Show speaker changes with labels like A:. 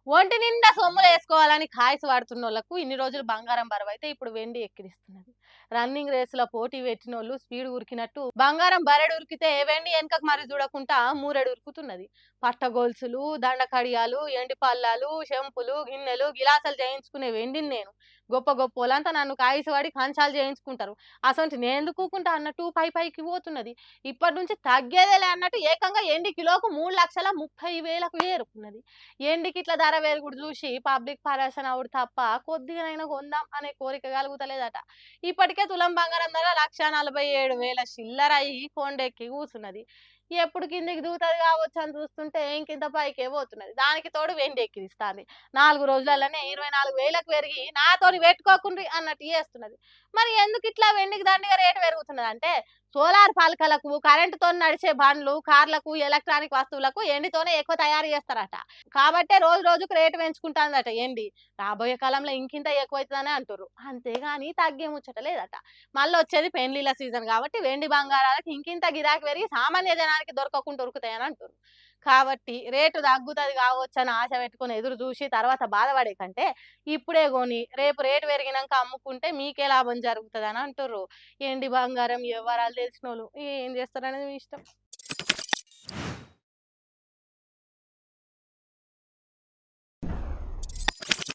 A: ఒంటి నిండా సొమ్ములేసుకోవాలని కాయసు పడుతున్నోళ్ళకు ఇన్ని రోజులు బంగారం బరువైతే ఇప్పుడు వెండి ఎక్కిరిస్తున్నది. రన్నింగ్ రేసులో పోటీ పెట్టినోళ్ళు స్పీడ్ ఉరికినట్టు బంగారం బరెడు ఉరికితే వెండి వెనకకు మరి చూడకుండా మూరెడు ఉరుకుతున్నది. పట్ట గొలుసులు, దండ కడియాలు, ఎండి పల్లాలు, షెంపులు, గిన్నెలు, గిలాసాలు చేయించుకునే వెండిని నేను. గొప్ప గొప్పోళ్ళంతా నన్ను కాయసు పడి కంచాలు చేయించుకుంటారు. అసొంటి నేనెందుకు ఊకుంటా అన్నట్టు పైకి పోతున్నది. ఇప్పటి నుంచి తగ్గేదేలే అన్నట్టు ఏకంగా ఎండి కిలోకు 3,30,000కు ఏరుకున్నది. ఎండికి ఇట్లా ధర పెరుగుడు చూసి పబ్లిక్ పరేషాన్ అవుడు తప్ప కొద్దిగానైనా కొందాం అనే కోరిక కలుగుతలేదట. ఇప్పటికే తులం బంగారం ధర 1,47,000 చిల్లర అయి కొండెక్కి కూసున్నది. ఎప్పుడు కిందికి దూతది కావచ్చు అని చూస్తుంటే ఇంకింత పైకే పోతున్నది. దానికి తోడు వెండి ఎక్కిరిస్తాంది. 4 రోజులలోనే 24,000కు పెరిగి నాతోని పెట్టుకోకుండ్రి అన్నట్టు చేస్తున్నది. మరి ఎందుకు ఇట్లా వెండికి దండిగా రేటు పెరుగుతున్నది అంటే సోలార్ పలకలకు, కరెంటుతో నడిచే బండ్లు, కార్లకు, ఎలక్ట్రానిక్ వస్తువులకు ఎండితోనే ఎక్కువ తయారు చేస్తారట. కాబట్టే రోజు రోజుకు రేటు పెంచుకుంటాందట ఎండి. రాబోయే కాలంలో ఇంకింత ఎక్కువైతదనే అంటుర్రు. అంతేగాని తగ్గే ముచ్చట లేదట. మళ్ళొచ్చేది పెండ్లిళ్ళ సీజన్ కాబట్టి వెండి బంగారాలకు ఇంకింత గిరాకీ పెరిగి సామాన్య జనానికి దొరకకుండా ఉరుకుతాయని అంటుర్రు. కాబట్టి రేటు తగ్గుతది కావచ్చని ఆశ పెట్టుకొని ఎదురు చూసి తర్వాత బాధపడే కంటే ఇప్పుడే కొని రేపు రేటు పెరిగినాక అమ్ముకుంటే మీకే లాభం జరుగుతదని అంటుర్రు. ఎండి బంగారం వ్యవహారాలు తెలిసినోళ్ళు ఏం చేస్తారనేది మీ ఇష్టం.